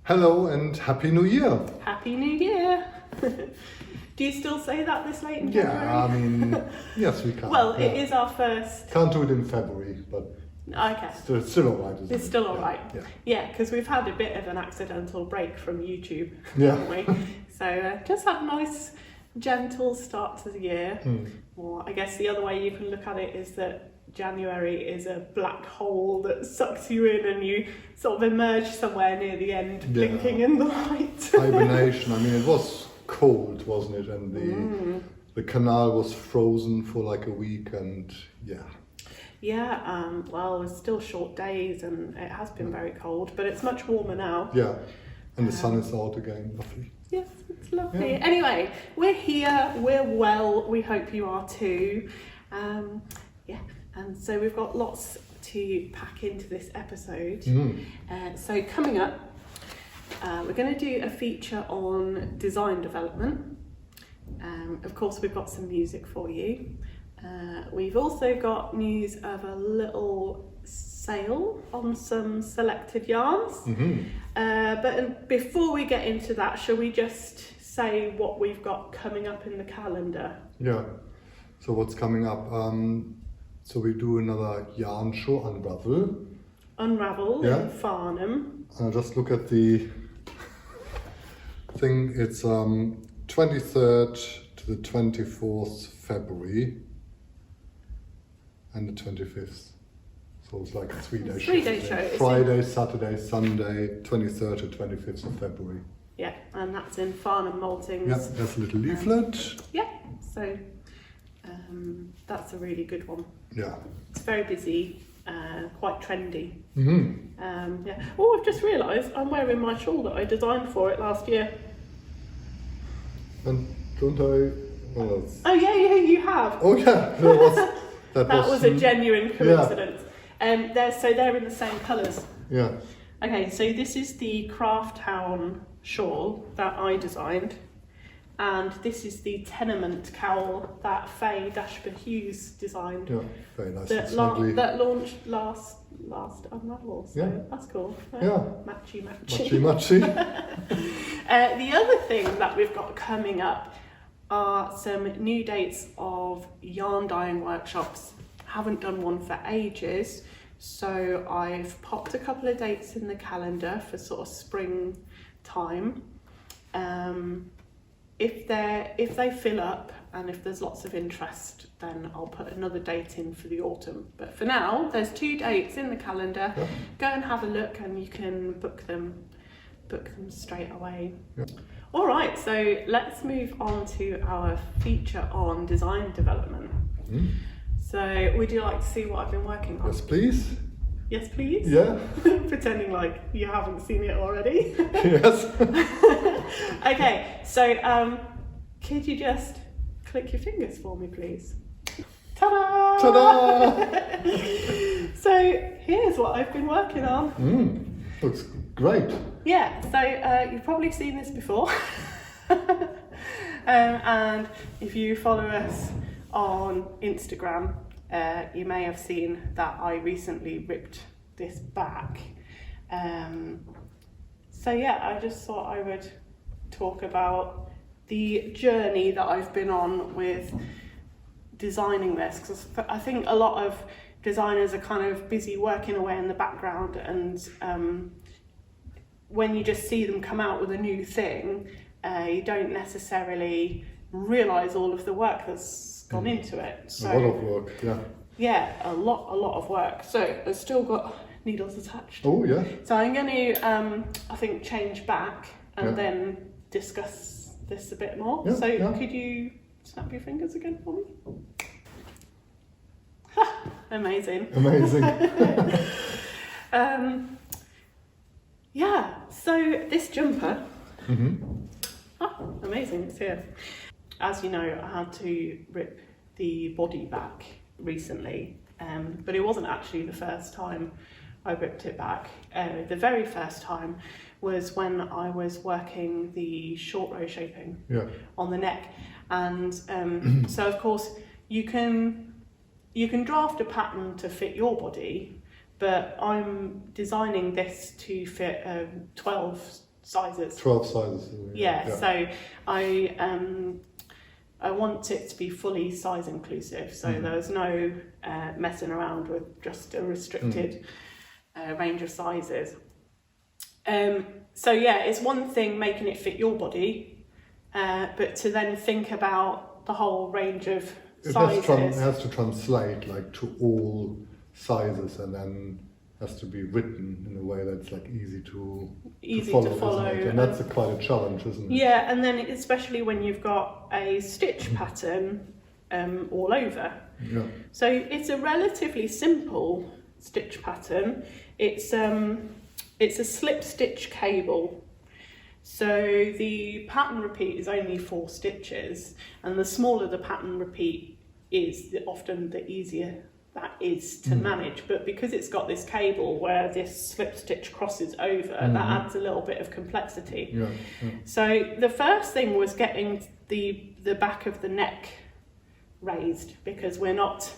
Hello and Happy New Year! Happy New Year! Do you still say that this late in January? Yeah, I mean, yes we can. Well, yeah. it is our first... Can't do it in February, but okay. Still alright, isn't it? It's still alright. Yeah, because we've had a bit of an accidental break from YouTube, yeah. haven't we? So just have a nice, gentle start to the year. Or I guess the other way you can look at it is that January is a black hole that sucks you in and you sort of emerge somewhere near the end, blinking in the light. Hibernation, I mean it was cold, wasn't it? And the canal was frozen for like a week and yeah. Yeah, well, it's still short days and it has been very cold, but it's much warmer now. Yeah, and the sun is out again, lovely. Yes, it's lovely. Yeah. Anyway, we're here, we're well, we hope you are too. And so we've got lots to pack into this episode. So coming up, we're going to do a feature on design development. Of course, we've got some music for you. We've also got news of a little sale on some selected yarns. But before we get into that, shall we just say what we've got coming up in the calendar? Yeah, so what's coming up? So we do another yarn show, Unravel in Farnham. Just look at the thing, it's 23rd to the 24th February and the 25th. So it's like a 3-day show. 3-day show. Friday, Saturday, Sunday, 23rd to 25th of February. Yeah, and that's in Farnham Maltings. Yeah, there's a little leaflet. Yeah, so that's a really good one. Yeah. It's very busy, quite trendy. Yeah. Oh, I've just realised I'm wearing my shawl that I designed for it last year. And don't I? Well, Oh yeah, you have. oh yeah, that was a genuine coincidence. They're in the same colours. Yeah. Okay, so this is the Craft Town shawl that I designed, and this is the tenement cowl that Faye Dashper-Hughes designed. Yeah, very nice. That launched last Unravel. So yeah, that's cool. Yeah, matchy. The other thing that we've got coming up are some new dates of yarn dyeing workshops. Haven't done one for ages, so I've popped a couple of dates in the calendar for sort of spring time. If they fill up and if there's lots of interest, then I'll put another date in for the autumn. But for now, there's 2 dates in the calendar. Yeah. Go and have a look and you can book them straight away. Yeah. All right, so let's move on to our feature on design development. So would you like to see what I've been working on? Yes, please. Yes, please? Yeah. Pretending like you haven't seen it already. Yes. Okay, so could you just click your fingers for me, please? Ta-da! Ta-da! So here's what I've been working on. Looks great. Yeah, so you've probably seen this before. And if you follow us on Instagram, you may have seen that I recently ripped this back. So yeah, I just thought I would talk about the journey that I've been on with designing this, because I think a lot of designers are kind of busy working away in the background, and when you just see them come out with a new thing, you don't necessarily realise all of the work that's gone into it. So, a lot of work, yeah. Yeah, a lot of work. So I've still got needles attached. Oh yeah. So I'm going to, I think, change back and then discuss this a bit more. Yeah, so could you snap your fingers again for me? Amazing. Amazing. Yeah, so this jumper, amazing, it's here. As you know, I had to rip the body back recently, but it wasn't actually the first time I ripped it back. The very first time was when I was working the short row shaping on the neck, and so of course you can draft a pattern to fit your body, but I'm designing this to fit a 12 sizes. 12 sizes. Yeah. So I want it to be fully size inclusive. So there's no messing around with just a restricted range of sizes. So yeah, it's one thing making it fit your body, but to then think about the whole range of sizes. It has to translate like to all sizes, and then has to be written in a way that's like easy to follow. Isn't it? And that's quite a challenge, isn't it? Yeah, and then especially when you've got a stitch pattern all over. Yeah. So it's a relatively simple stitch pattern. It's a slip stitch cable. So the pattern repeat is only 4 stitches, and the smaller the pattern repeat is, often the easier that is to manage. But because it's got this cable where this slip stitch crosses over, that adds a little bit of complexity. Yeah. So the first thing was getting the back of the neck raised, because we're not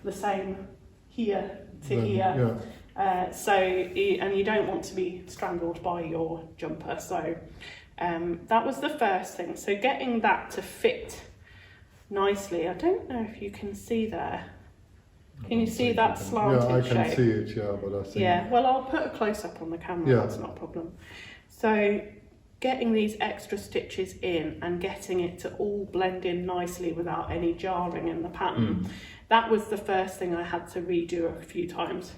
the same here to here. And you don't want to be strangled by your jumper. So that was the first thing. So getting that to fit nicely. I don't know if you can see there. Can you see that slanted shape? Yeah, I can see it, but I think... Yeah, well, I'll put a close-up on the camera, that's not a problem. So getting these extra stitches in and getting it to all blend in nicely without any jarring in the pattern, that was the first thing I had to redo a few times.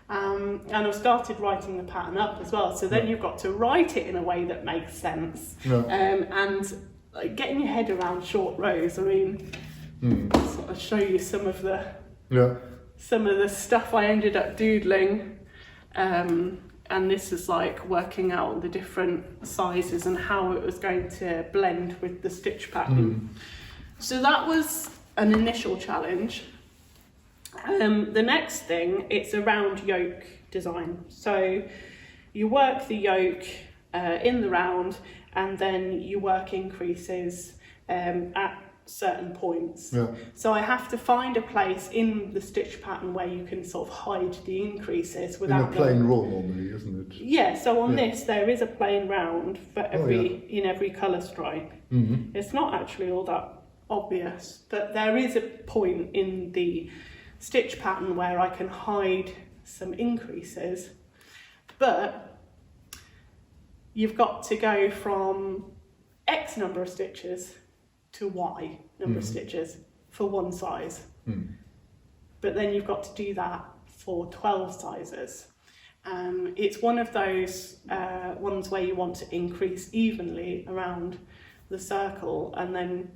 And I've started writing the pattern up as well, so then you've got to write it in a way that makes sense. And like, getting your head around short rows, I mean, I'll sort of show you some of the stuff I ended up doodling, and this is like working out the different sizes and how it was going to blend with the stitch pattern. So that was an initial challenge. The next thing, it's a round yoke design. So you work the yoke in the round, and then you work increases at certain points. So I have to find a place in the stitch pattern where you can sort of hide the increases without... In a plain roll normally, isn't it? Yeah, so on this there is a plain round for in every colour stripe. It's not actually all that obvious, but there is a point in the stitch pattern where I can hide some increases, but you've got to go from X number of stitches to Y number of stitches for one size. But then you've got to do that for 12 sizes. It's one of those ones where you want to increase evenly around the circle, and then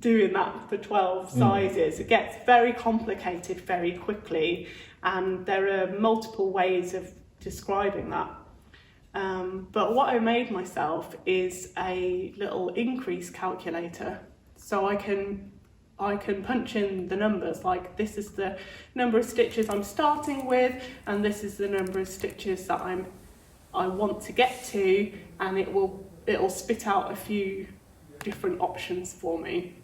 doing that for 12 sizes, it gets very complicated very quickly, and there are multiple ways of describing that. But what I made myself is a little increase calculator, so I can punch in the numbers, like this is the number of stitches I'm starting with, and this is the number of stitches that I want to get to, and it'll spit out a few different options for me.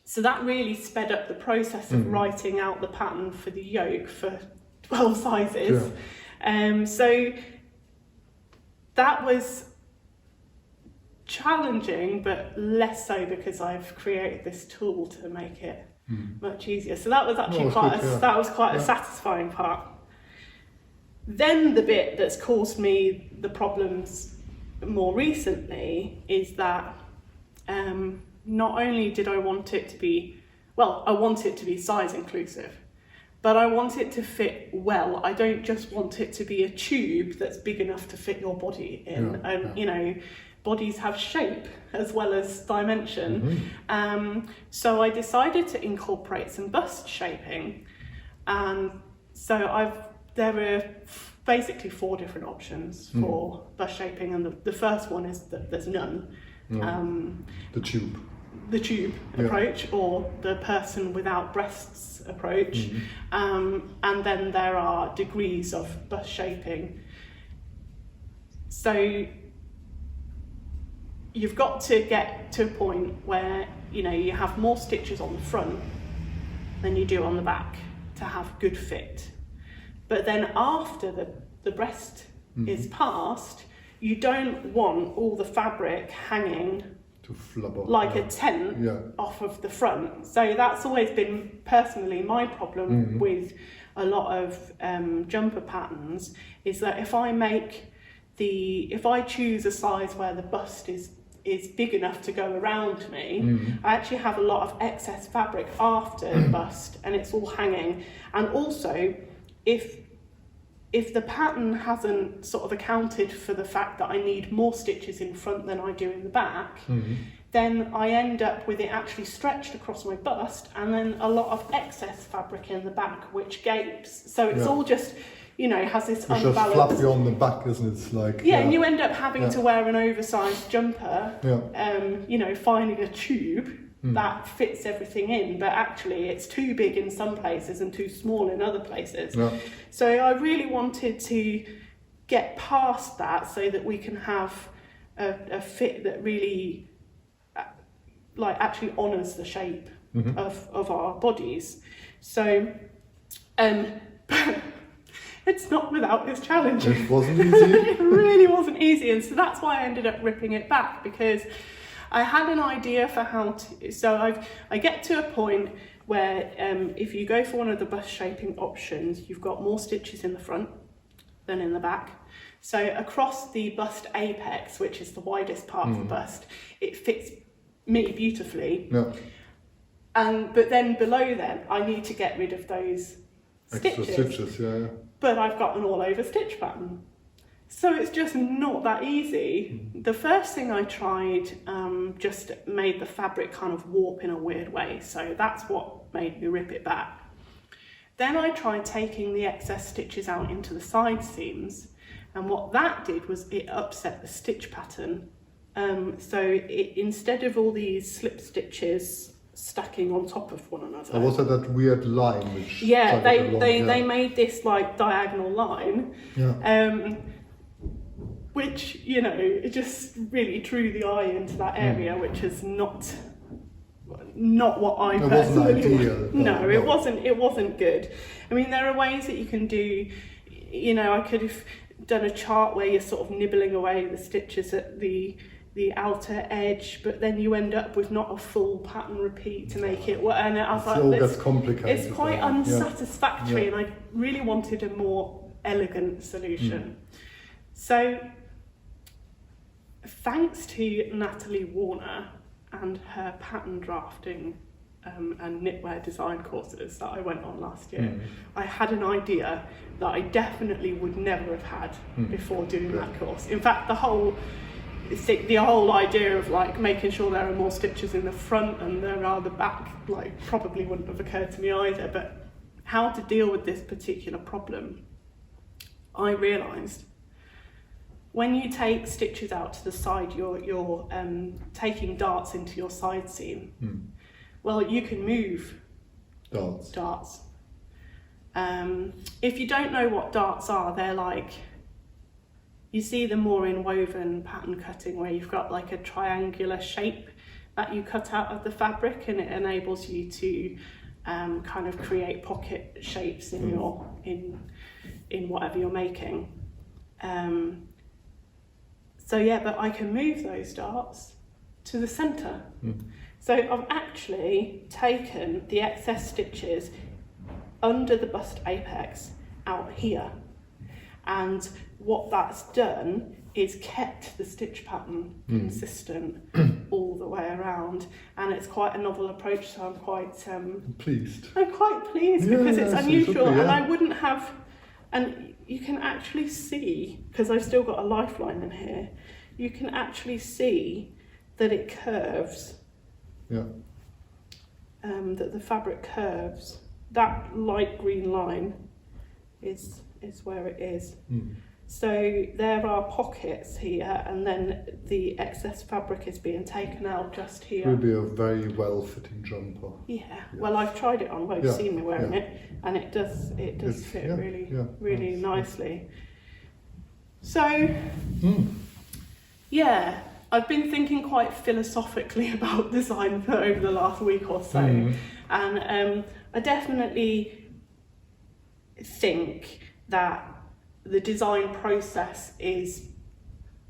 So that really sped up the process of writing out the pattern for the yoke for 12 sizes. So that was challenging, but less so because I've created this tool to make it much easier. So that was actually quite a satisfying part. Then the bit that's caused me the problems more recently is that not only did I want it to be, I want it to be size inclusive, but I want it to fit well. I don't just want it to be a tube that's big enough to fit your body in. You know, bodies have shape as well as dimension. So I decided to incorporate some bust shaping. So there are basically 4 different options for bust shaping, and the first one is that there's none. The tube approach, or the person without breasts approach. And then there are degrees of bust shaping. So you've got to get to a point where you have more stitches on the front than you do on the back to have good fit. But then after the breast is passed, you don't want all the fabric hanging to flub off, like a tent off of the front. So that's always been personally my problem with a lot of jumper patterns, is that if I choose a size where the bust is big enough to go around me, I actually have a lot of excess fabric after the bust and it's all hanging. And also, if the pattern hasn't sort of accounted for the fact that I need more stitches in front than I do in the back, then I end up with it actually stretched across my bust and then a lot of excess fabric in the back which gapes. So it's all just, has this unbalance. It's just fluffy on the back, isn't it? It's like, and you end up having to wear an oversized jumper, finding a tube that fits everything in, but actually it's too big in some places and too small in other places. So I really wanted to get past that so that we can have a fit that really actually honours the shape of our bodies. So it's not without its challenges. It wasn't easy. It really wasn't easy, and so that's why I ended up ripping it back, because I had an idea for how to. So I get to a point where if you go for one of the bust shaping options, you've got more stitches in the front than in the back. So across the bust apex, which is the widest part of the bust, it fits me beautifully. But then below then, I need to get rid of those extra stitches. But I've got an all over stitch pattern. So it's just not that easy. The first thing I tried just made the fabric kind of warp in a weird way. So that's what made me rip it back. Then I tried taking the excess stitches out into the side seams. And what that did was it upset the stitch pattern. Instead of all these slip stitches stacking on top of one another. Was it that weird line which they made this like diagonal line. Which, it just really drew the eye into that area, which is not what I personally wanted. No, it wasn't good. I mean, there are ways that you can do, I could have done a chart where you're sort of nibbling away the stitches at the outer edge, but then you end up with not a full pattern repeat to make it work. And I was like, all gets complicated. It's quite unsatisfactory, and I really wanted a more elegant solution. So, thanks to Natalie Warner and her pattern drafting and knitwear design courses that I went on last year, I had an idea that I definitely would never have had before doing that course. In fact, the whole idea of like making sure there are more stitches in the front and there are the back, like, probably wouldn't have occurred to me either. But how to deal with this particular problem, I realised when you take stitches out to the side, you're taking darts into your side seam. Well, you can move darts. If you don't know what darts are, they're like, you see them more in woven pattern cutting, where you've got like a triangular shape that you cut out of the fabric, and it enables you to kind of create pocket shapes in your in whatever you're making. But I can move those darts to the centre. So I've actually taken the excess stitches under the bust apex out here, and what that's done is kept the stitch pattern consistent all the way around, and it's quite a novel approach, so I'm quite pleased. I'm quite pleased because it's unusual, and I wouldn't have, and you can actually see, because I've still got a lifeline in here, you can actually see that it curves. That the fabric curves. That light green line is where it is. So there are pockets here, and then the excess fabric is being taken out just here. It will be a very well-fitting jumper. Well, I've tried it on. You've seen me wearing it, and it does fit really nicely. So, I've been thinking quite philosophically about design for over the last week or so, and I definitely think that the design process is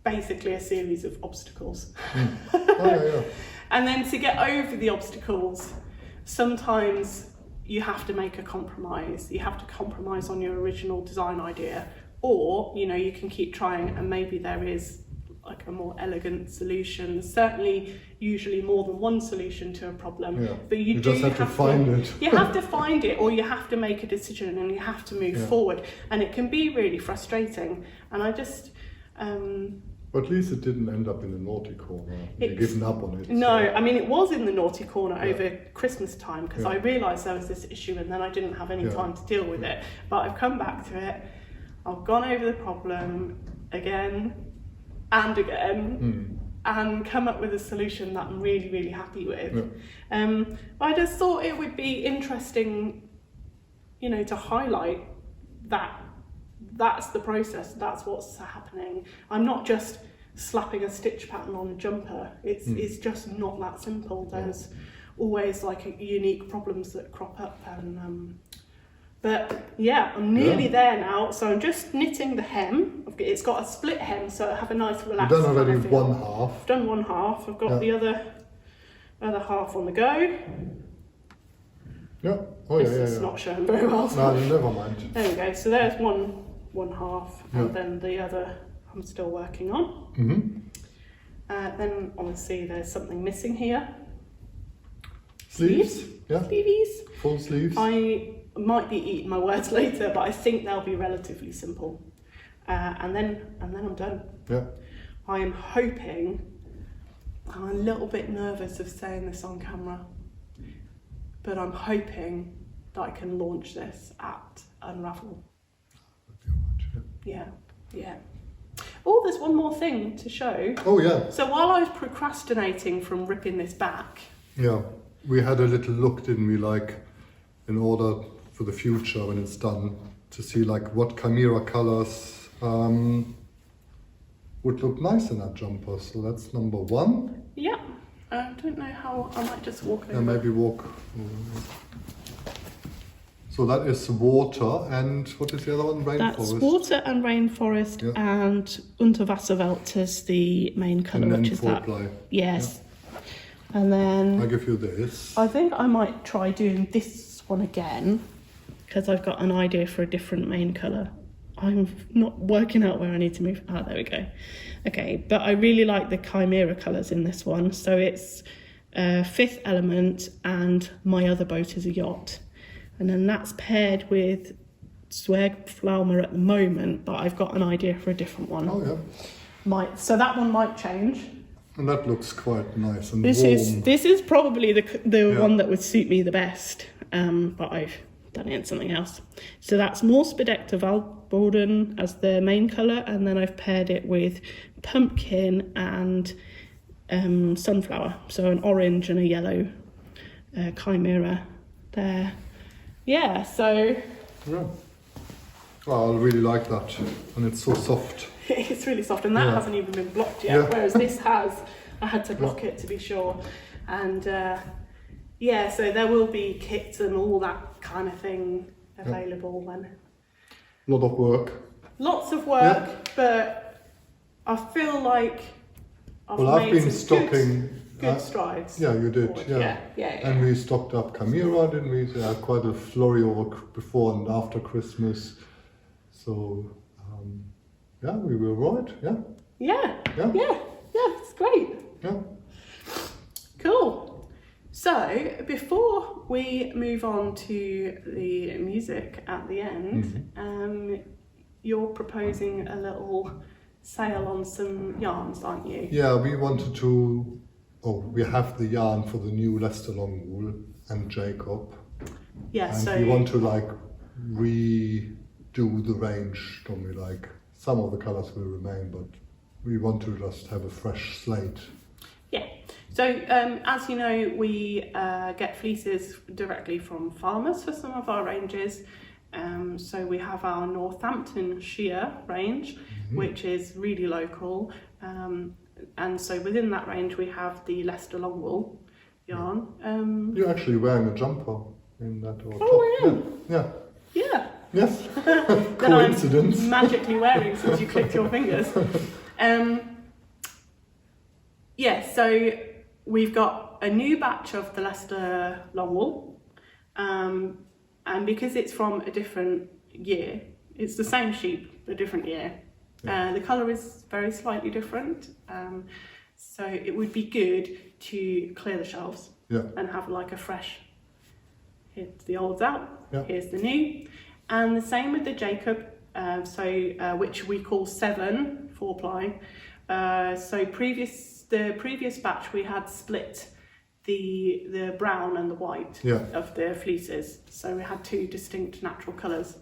basically a series of obstacles. And then to get over the obstacles, sometimes you have to make a compromise. You have to compromise on your original design idea, or you can keep trying, and maybe there is like a more elegant solution. Certainly, usually more than one solution to a problem. But you do just have to find it. You have to find it, or you have to make a decision, and you have to move forward. And it can be really frustrating. And I just. But at least it didn't end up in the naughty corner. You've given up on it. No, I mean, it was in the naughty corner over Christmas time, because I realised there was this issue, and then I didn't have any time to deal with it. But I've come back to it. I've gone over the problem again and again, and come up with a solution that I'm really, really happy with. But I just thought it would be interesting, to highlight that that's the process, that's what's happening. I'm not just slapping a stitch pattern on a jumper. It's just not that simple. There's always like unique problems that crop up, and but yeah, I'm nearly there now. So I'm just knitting the hem. It's got a split hem, so I have a nice relaxed. You've done already one half. I've done one half. I've got the other half on the go. Yeah. It's not showing very well. No, never mind. There we go. So there's one half, and then the other I'm still working on. Then obviously there's something missing here. Sleeves. Yeah. Sleeves. Full sleeves. I might be eating my words later, but I think they'll be relatively simple. And then I'm done. Yeah. I am hoping. I'm a little bit nervous of saying this on camera, but I'm hoping that I can launch this at Unravel. Yeah. Oh, there's one more thing to show. Oh yeah. So while I was procrastinating from ripping this back. Yeah, we had a little look, didn't we, like in order for the future when it's done, to see like what chimera colours would look nice in that jumper. So that's number one. Yeah. I don't know how, I might just walk over. Yeah, maybe walk. So that is water, and what is the other one? Rainforest. That's water and rainforest, and Unterwasserwelt is the main colour, which is that. Yes. Yeah. And then I'll give you this. I think I might try doing this one again, because I've got an idea for a different main colour. I'm not working out where I need to move. Ah, there we go. Okay, but I really like the chimera colours in this one. So it's Fifth Element and My Other Boat is a Yacht. And then that's paired with Zwergpflaume at the moment, but I've got an idea for a different one. Oh yeah. So that one might change. And that looks quite nice and this warm. This is probably the one that would suit me the best, but I've done it in something else. So that's Moorspedekte Waldboden as the main colour, and then I've paired it with pumpkin and sunflower. So an orange and a yellow chimera there. Yeah, so... Yeah. Oh, I really like that. And it's so soft. It's really soft, and that hasn't even been blocked yet, whereas this has. I had to block it to be sure. And so there will be kits and all that kind of thing available then. A lot of work. Lots of work, but I feel like I've been stocking... Good strides. Yeah, you did. Forward. Yeah. And we stocked up chimera, didn't we? So had quite a flurry over before and after Christmas. So, we were right. Yeah, it's great. Yeah. Cool. So, before we move on to the music at the end, you're proposing a little sale on some yarns, aren't you? Yeah, we wanted to... we have the yarn for the new Leicester long wool and Jacob. Yeah, and we want to redo the range, don't we? Like some of the colours will remain, but we want to just have a fresh slate. Yeah. So as you know, we get fleeces directly from farmers for some of our ranges. So we have our Northamptonshire range, which is really local. And so within that range we have the Leicester long wool yarn. You're actually wearing a jumper in that or top. Oh, I am. Yeah. Yes. that Coincidence. I'm magically wearing since you clicked your fingers. So we've got a new batch of the Leicester Longwool, and because it's from a different year, it's the same sheep, a different year. The colour is very slightly different, so it would be good to clear the shelves and have like a fresh, here's the olds out, here's the new. And the same with the Jacob, which we call 7 4-ply. The previous batch we had split the brown and the white of the fleeces, so we had 2 distinct natural colours.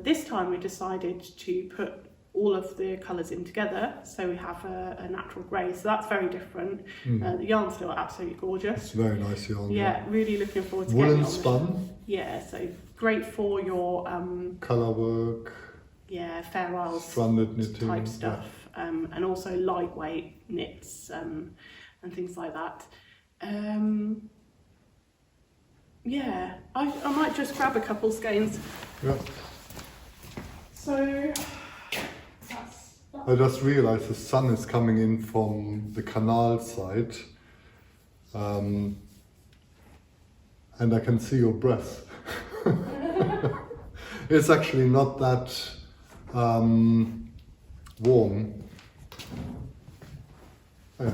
This time we decided to put all of the colours in together, so we have a natural grey, so that's very different. The yarn's still absolutely gorgeous. It's very nice yarn. Yeah, really looking forward to woolen getting it on. spun. Yeah, so great for your colour work. Yeah, Fair Isles stranded knitting type stuff, and also lightweight knits and things like that. I might just grab a couple skeins. Yeah. So I just realised the sun is coming in from the canal side, and I can see your breath. It's actually not that warm.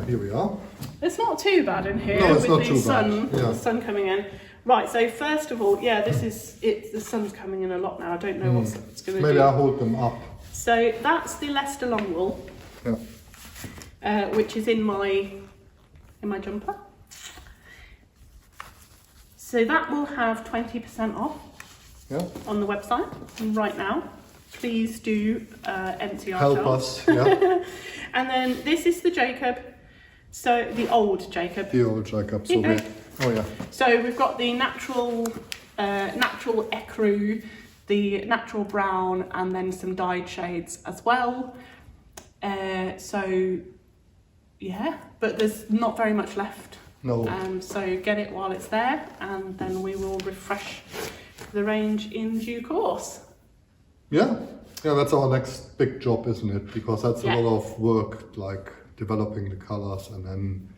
Here we are. It's not too bad in here No, it's not with too bad. the sun coming in. Right, so first of all, this is it. The sun's coming in a lot now. I don't know what it's going to do. Maybe I'll hold them up. So that's the Leicester Longwool, which is in my jumper. So that will have 20% off on the website right now. Please do empty our Help shelves. us, And then this is the Jacob, so the old Jacob. The old Jacob. So we've got the natural ecru, the natural brown, and then some dyed shades as well. But there's not very much left. No. So get it while it's there, and then we will refresh the range in due course. Yeah, that's our next big job, isn't it? Because that's a lot of work, like developing the colours and then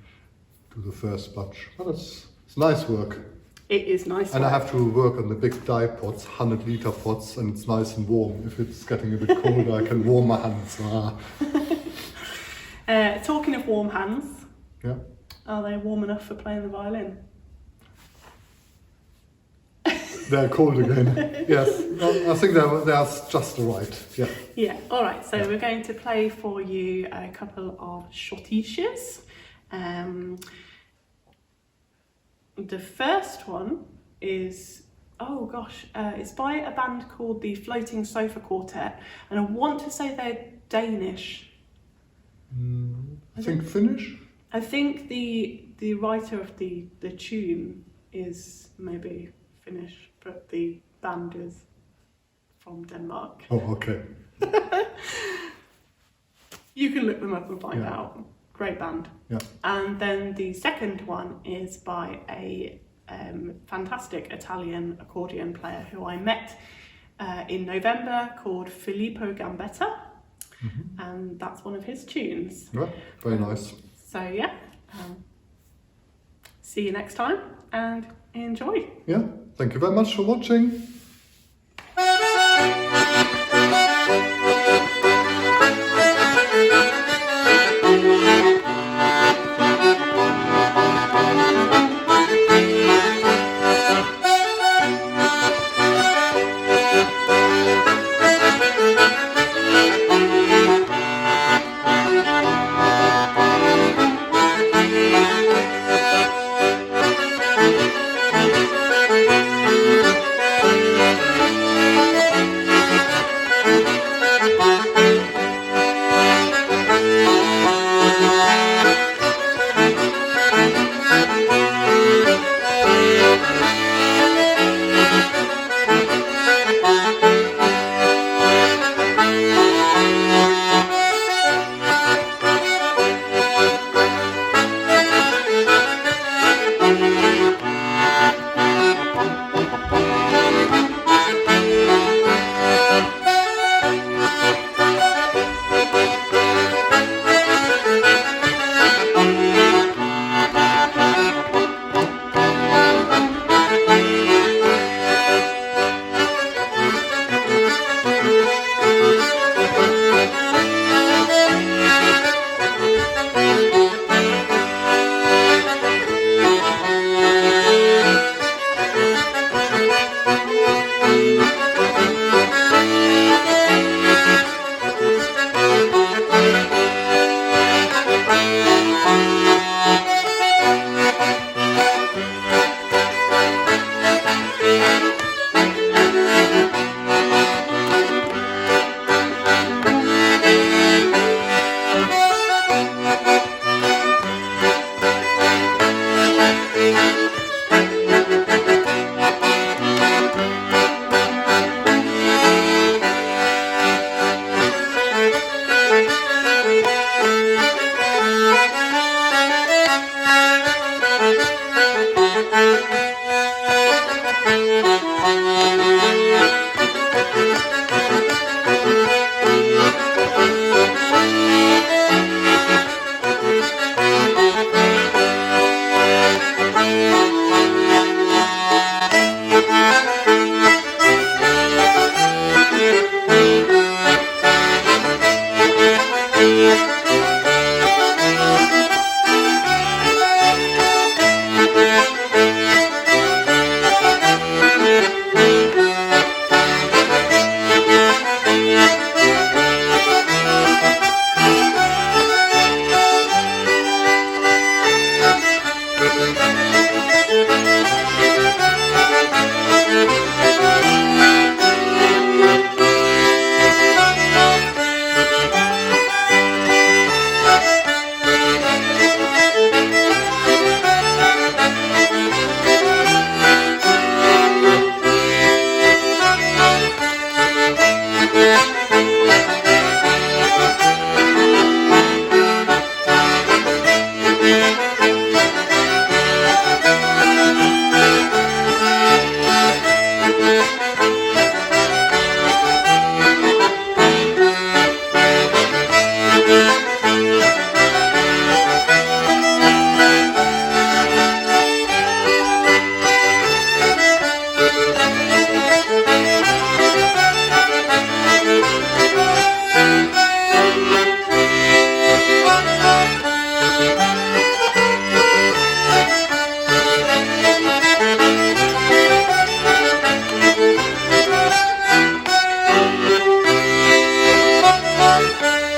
do the first batch. But it's nice work. It is nice. And I have to work on the big dye pots, 100-litre pots, and it's nice and warm. If it's getting a bit colder, I can warm my hands. Talking of warm hands, are they warm enough for playing the violin? They're cold again. Yes, I think they're just right. Yeah. All right. So we're going to play for you a couple of shortisches. The first one is it's by a band called the Floating Sofa Quartet, and I want to say they're Danish. I think Finnish. I think the writer of the tune is maybe Finnish, but the band is from Denmark. Oh, okay. You can look them up and find out. Great band. Yeah. And then the second one is by a fantastic Italian accordion player who I met in November, called Filippo Gambetta. And that's one of his tunes. Yeah, very nice. So see you next time and enjoy. Yeah, thank you very much for watching.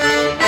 Bye.